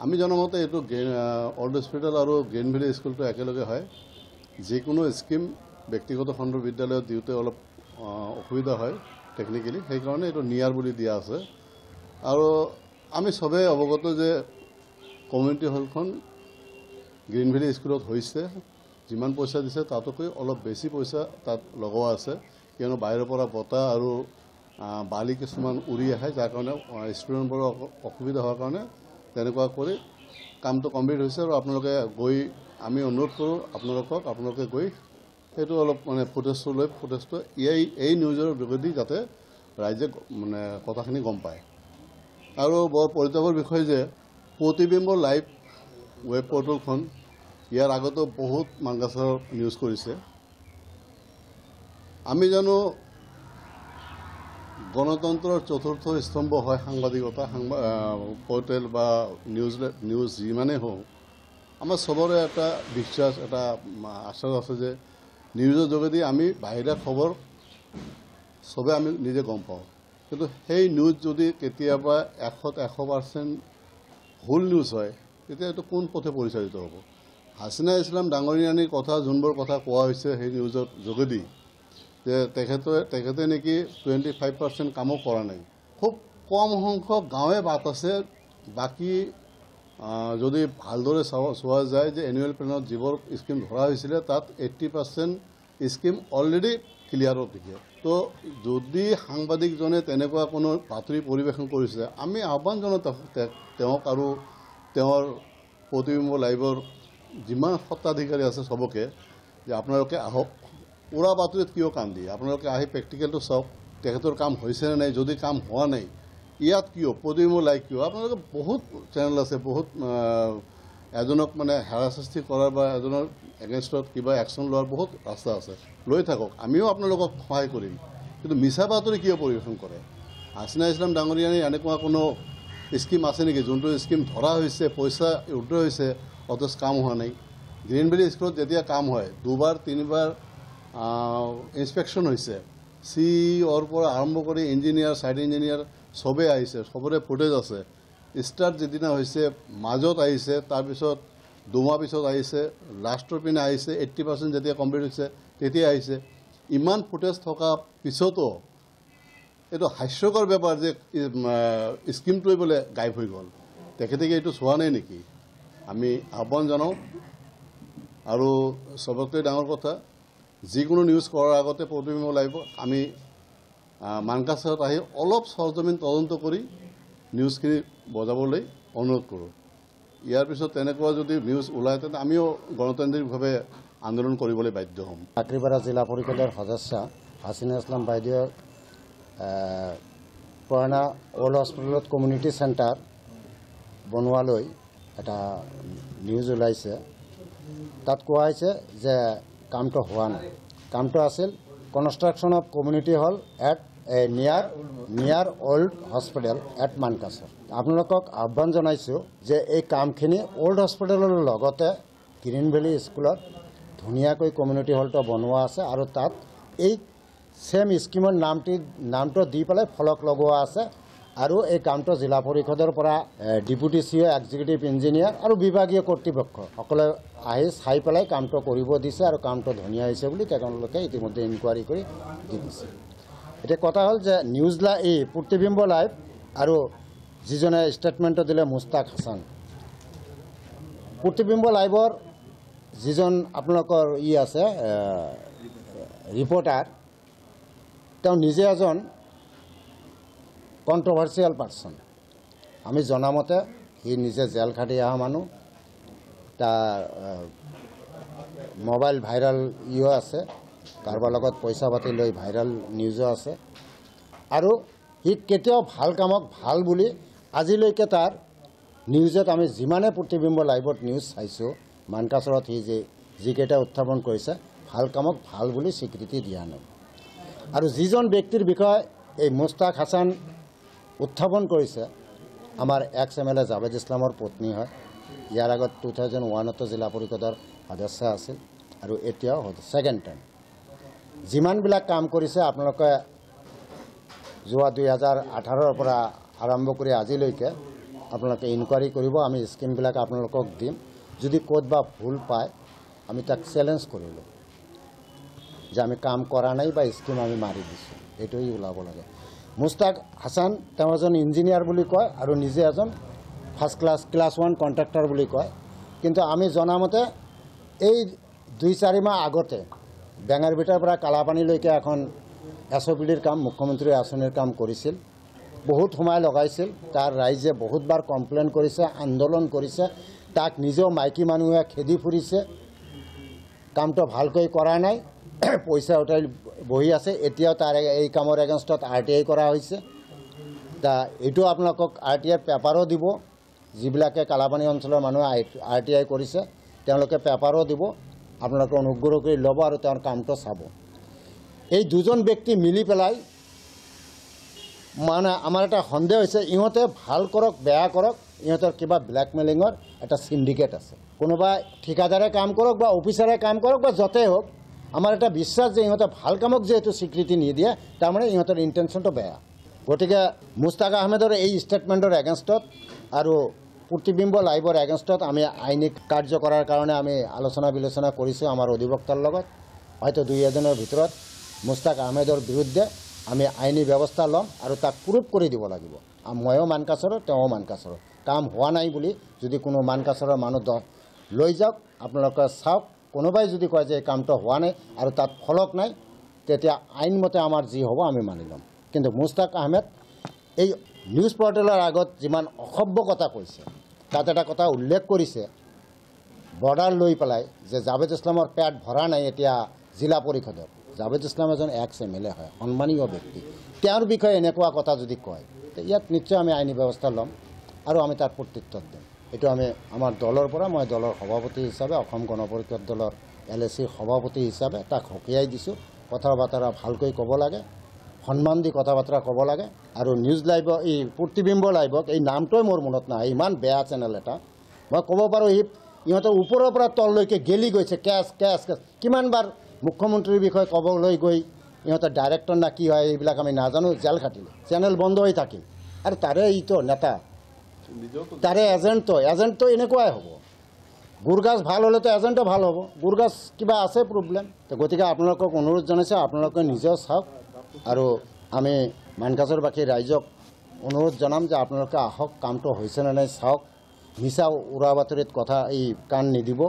আমি জনামতে এইটো অল্ড হস্পিটেল আৰু গ্ৰীণ ভেলী স্কুলটো একেলগে হয়। যিকোনো স্কিম ব্যক্তিগত খণ্ডৰ বিদ্যালয়ত দিওঁতে অলপ অসুবিধা হয় টেকনিকেলি, সেইকাৰণে এইটো নিয়াৰ বুলি দিয়া আছে। আৰু আমি চবেই অৱগত যে কমিউনিটি হলখন গ্ৰীণ ভেলী স্কুলত হৈছে, যিমান পইচা দিছে তাতকৈ অলপ বেছি পইচা তাত লগোৱা আছে, কিয়নো বাহিৰৰ পৰা বতাহ আৰু বালি কিছুমান উৰি আহে, যাৰ কাৰণে ষ্টুডেণ্টবোৰৰ অসুবিধা হোৱাৰ কাৰণে তেনেকুৱা কৰি কামটো কমপ্লিট হৈছে। আৰু আপোনালোকে গৈ, আমি অনুৰোধ কৰোঁ আপোনালোকে গৈ সেইটো অলপ ফুটেজটো এই নিউজৰ যোগেদি যাতে ৰাইজে কথাখিনি গম পায়। আৰু বৰ পৰিতাপৰ বিষয় যে প্ৰতিবিম্ব লাইভ ৱেব পৰ্টেলখন ইয়াৰ আগতো বহুত মানকাছাৰৰ নিউজ কৰিছে। আমি জানো গণতন্ত্ৰৰ চতুৰ্থ স্তম্ভ হয় সাংবাদিকতা, পৰ্টেল বা নিউজ যিমানেই হওক, আমাৰ চবৰে এটা বিশ্বাস, এটা আশ্বাস আছে যে নিউজৰ যোগেদি আমি বাহিৰা খবৰ চবে আমি নিজে গম পাওঁ। কিন্তু সেই নিউজ যদি কেতিয়াবা 100% ভুল নিউজ হয়, তেতিয়া এইটো কোন পথে পৰিচালিত হ'ব? হাছিনা ইছলাম ডাঙৰীয়ানীৰ কথা, যোনবোৰ কথা কোৱা হৈছে সেই নিউজৰ যোগেদি, যে তেখেতে নেকি 25% কামো কৰা নাই। খুব কম সংখ্যক গাঁৱে বাট আছে, বাকী যদি ভালদৰে চোৱা যায় যে এনুৱেল প্লেনত যিবোৰ স্কিম ধৰা হৈছিলে তাত 80% স্কিম অলৰেডি ক্লিয়াৰত দিছে। তো যদি সাংবাদিকজনে তেনেকুৱা কোনো বাতৰি পৰিৱেশন কৰিছে, আমি আহ্বান জনাওঁ তেওঁক আৰু তেওঁৰ প্ৰতিবিম্ব লাইভৰ যিমান সত্তাধিকাৰী আছে চবকে, যে আপোনালোকে আহক, উৰা বাতৰিত কিয় কাম দিয়ে? আপোনালোকে আহি প্ৰেক্টিকেলটো চাওক, তেখেতৰ কাম হৈছেনে নাই। যদি কাম হোৱা নাই, ইয়াত কিয় প্ৰতিবিম্ব লাইভ কিয়? আপোনালোকে বহুত চেনেল আছে, বহুত এজনক হাৰাশাস্তি কৰাৰ বা এজনৰ এগেইনষ্টত কিবা একশ্যন লোৱাৰ বহুত ৰাস্তা আছে, লৈ থাকক, আমিও আপোনালোকক সহায় কৰিম। কিন্তু মিছা বাতৰি কিয় পৰিৱেশন কৰে? হাছিনা ইছলাম ডাঙৰীয়ানী এনেকুৱা কোনো স্কিম আছে নেকি যোনটো স্কিম ধৰা হৈছে, পইচা উদ্ধাৰ হৈছে, অথচ কাম হোৱা নাই? গ্ৰীণ ভেলী স্কুলত যেতিয়া কাম হয়, 2বাৰ 3বাৰ ইনস্পেকশ্যন হৈছে, CEOৰ পৰা আৰম্ভ কৰি ইঞ্জিনিয়াৰ, ছাইট ইঞ্জিনিয়াৰ চবেই আহিছে, চবৰে ফুটেজ আছে। ষ্টাৰ্ট যিদিনা হৈছে মাজত আহিছে, তাৰপিছত 2 মাহ পিছত আহিছে, লাষ্টৰ পিনে আহিছে, 80% যেতিয়া কমপ্লিট হৈছে তেতিয়া আহিছে। ইমান ফুটেজ থকা পিছতো এইটো হাস্যকৰ বেপাৰ যে স্কিমটোৱে বোলে গায়ব হৈ গ'ল। তেখেতে এইটো চোৱা নাই নেকি? আমি আহ্বান জনাওঁ। আৰু চবতকৈ ডাঙৰ কথা, যিকোনো নিউজ কৰাৰ আগতে প্ৰতিবিম্ব লাইভ আমি মানকাছাৰত আহি অলপ সৰজমিন তদন্ত কৰি নিউজখিনি বজাবলৈ অনুৰোধ কৰোঁ। ইয়াৰ পিছত তেনেকুৱা যদি নিউজ ওলায় তেন্তে আমিও গণতান্ত্ৰিকভাৱে আন্দোলন কৰিবলৈ বাধ্য হ'ম। চাকৰিপাড়া জিলা পৰিষদেৰ সদস্য হাসিনা ইসলাম বাইদেউ পুৰণা ওল্ড হস্পিটেলত কমিউনিটি চেণ্টাৰ বনোৱালৈ এটা নিউজ ওলাইছে। তাত কোৱা হৈছে যে কামটো হোৱা নাই। কামটো আছিল construction of community hall at নিয়াৰ ওল্ড হস্পিটেল এট মানকাছাৰ। আপোনালোকক আহ্বান জনাইছোঁ যে এই কামখিনি ওল্ড হস্পিটেলৰ লগতে গ্ৰীণ ভেলী স্কুলত ধুনীয়াকৈ কমিউনিটি হলটো বনোৱা আছে, আৰু তাত এই সেম স্কিমৰ নামটো দি পেলাই ফলক লগোৱা আছে। আৰু এই কামটো জিলা পৰিষদৰ পৰা ডেপুটি CEO, এক্সিকিউটিভ ইঞ্জিনিয়াৰ আৰু বিভাগীয় কৰ্তৃপক্ষ সকলে আহি চাই পেলাই কামটো কৰিব দিছে, আৰু কামটো ধুনীয়া হৈছে বুলি তেওঁলোকে ইতিমধ্যে ইনকুৱাৰী কৰি দি দিছে। এতিয়া কথা হ'ল যে এই প্ৰতিবিম্ব লাইভ আৰু যিজনে ষ্টেটমেণ্টটো দিলে মুস্তাক হাছান, প্ৰতিবিম্ব লাইভৰ যিজন আপোনালোকৰ আছে ৰিপৰ্টাৰ, তেওঁ নিজে এজন কণ্ট্ৰভাৰ্চিয়েল পাৰ্চন। আমি জনামতে সি নিজে জেল খাটি অহা মানুহ, তাৰ মোবাইল ভাইৰেল আছে, কাৰোবাৰ লগত পইচা পাতি লৈ ভাইৰেল নিউজো আছে। আৰু সি কেতিয়াও ভাল কামক ভাল বুলি আজিলৈকে তাৰ নিউজত আমি যিমানে প্ৰতিবিম্ব লাইভত নিউজ চাইছোঁ, মানকাছাৰত সি যিকেইটা উত্থাপন কৰিছে ভাল কামক ভাল বুলি স্বীকৃতি দিয়া নাই। আৰু যিজন ব্যক্তিৰ বিষয়ে এই মুস্তাক হাছান উত্থাপন কৰিছে, আমাৰ MLA জাভেদ ইছলামৰ পত্নী হয়। ইয়াৰ আগত 2001তো জিলা পৰিষদৰ সদস্য আছিল, আৰু এতিয়াও ছেকেণ্ড টাইম। যিমানবিলাক কাম কৰিছে আপোনালোকে যোৱা 2018ৰ পৰা আৰম্ভ কৰি আজিলৈকে আপোনালোকে ইনকুৱাৰী কৰিব আমি স্কিমবিলাক আপোনালোকক দিম যদি ক'ত বা ভুল পায় আমি তাক চেলেঞ্জ কৰিলোঁ যে আমি কাম কৰা নাই বা স্কিম আমি মাৰি দিছোঁ এইটোৱেই ওলাব লাগে মুস্তাক হাছান তেওঁ এজন ইঞ্জিনিয়াৰ বুলি কয় আৰু নিজে এজন ফাৰ্ষ্ট ক্লাছ 1 কণ্ট্ৰাক্টৰ বুলি কয় কিন্তু আমি জনামতে এই 2-4 মাহ আগতে বেঙাৰবিটাৰ পৰা কালাপানীলৈকে এখন SOPDৰ কাম মুখ্যমন্ত্ৰী আঁচনিৰ কাম কৰিছিল বহুত সময় লগাইছিল তাৰ ৰাইজে বহুতবাৰ কমপ্লেইন কৰিছে আন্দোলন কৰিছে তাক নিজেও মাইকী মানুহে খেদি ফুৰিছে কামটো ভালকৈ কৰা নাই পইচা উঠাই বহি আছে এতিয়াও তাৰ এই কামৰ এগেইনষ্টত RTI কৰা হৈছে তা এইটো আপোনালোকক RTI পেপাৰো দিব যিবিলাকে কালাপানী অঞ্চলৰ মানুহে RTI কৰিছে তেওঁলোকে পেপাৰো দিব আপোনালোকে অনুগ্ৰহ কৰি ল'ব আৰু তেওঁৰ কামটো চাব এই দুজন ব্যক্তি মিলি পেলাই মানে আমাৰ এটা সন্দেহ হৈছে ইহঁতে ভাল কৰক বেয়া কৰক ইহঁতৰ কিবা ব্লেকমেলিঙৰ এটা সিন্ডিকেট আছে কোনোবা ঠিকাদাৰে কাম কৰক বা অফিচাৰে কাম কৰক বা য'তেই হোক আমাৰ এটা বিশ্বাস যে ইহঁতে ভাল কামক যেহেতু স্বীকৃতি নিদিয়ে তাৰমানে ইহঁতৰ ইণ্টেনশ্যনটো বেয়া গতিকে মুস্তাক আহমেদৰ এই ষ্টেটমেণ্টৰ এগেইনষ্টত আৰু প্ৰতিবিম্ব লাইভৰ এগেইনষ্টত আমি আইনী কাৰ্য কৰাৰ কাৰণে আমি আলোচনা বিলোচনা কৰিছোঁ আমাৰ অধিবক্তাৰ লগত হয়তো 2-এজনৰ ভিতৰত মুস্তাক আহমেদৰ বিৰুদ্ধে আমি আইনী ব্যৱস্থা ল'ম আৰু তাক প্ৰুভ কৰি দিব লাগিব ময়ো মানকাছৰৰ তেওঁ মানকাছৰৰ কাম হোৱা নাই বুলি যদি কোনো মানকাছৰৰ মানুহ লৈ যাওক আপোনালোকে চাওক কোনোবাই যদি কয় যে এই কামটো হোৱা নাই আৰু তাত ফলক নাই তেতিয়া আইনমতে আমাৰ যি হ'ব আমি মানি ল'ম কিন্তু মুস্তাক আহমেদ এই নিউজ পৰ্টেলৰ আগত যিমান অসভ্য কথা কৈছে তাত এটা কথা উল্লেখ কৰিছে বৰ্ডাৰ লৈ পেলাই যে জাভেদ ইছলামৰ পেট ভৰা নাই এতিয়া জিলা পৰিষদৰ জাভেদ ইছলাম এজন MLA হয় সন্মানীয় ব্যক্তি তেওঁৰ বিষয়ে এনেকুৱা কথা যদি কয় ইয়াত নিশ্চয় আমি আইনী ব্যৱস্থা ল'ম আৰু আমি তাৰ প্ৰত্যুত্তৰ দিম এইটো আমি আমাৰ দলৰ পৰা মই দলৰ সভাপতি হিচাপে অসম গণ পৰিষদ দলৰ LACৰ সভাপতি হিচাপে তাক সকীয়াই দিছোঁ কথা বতৰা ভালকৈ ক'ব লাগে সন্মান দি কথা বতৰা ক'ব লাগে আৰু নিউজ লাইভ এই প্ৰতিবিম্ব লাইভক এই নামটোৱে মোৰ মনত নাহে ইমান বেয়া চেনেল এটা মই ক'ব পাৰোঁ ইহঁতৰ ওপৰৰ পৰা তললৈকে গেলি গৈছে কেছ কিমানবাৰ মুখ্যমন্ত্ৰীৰ বিষয়ে ক'বলৈ গৈ ইহঁতৰ ডাইৰেক্টৰ না কি হয় এইবিলাক আমি নাজানো জেল খাটিলে চেনেল বন্ধ হৈ থাকিল আৰু তাৰে ইটো নেতা তাৰে এজেণ্টটো এনেকুৱাই হ'ব গুৰগাছ ভাল হ'লেতো এজেণ্টো ভাল হ'ব গুৰগাছ কিবা আছে প্ৰব্লেম তো গতিকে আপোনালোকক অনুৰোধ জনাইছোঁ আপোনালোকে নিজেও চাওক আৰু আমি মানকাছৰবাসী ৰাইজক অনুৰোধ জনাম যে আপোনালোকে আহক কামটো হৈছেনে নাই চাওক মিছা উৰা বাতৰিত কথা এই কাণ নিদিব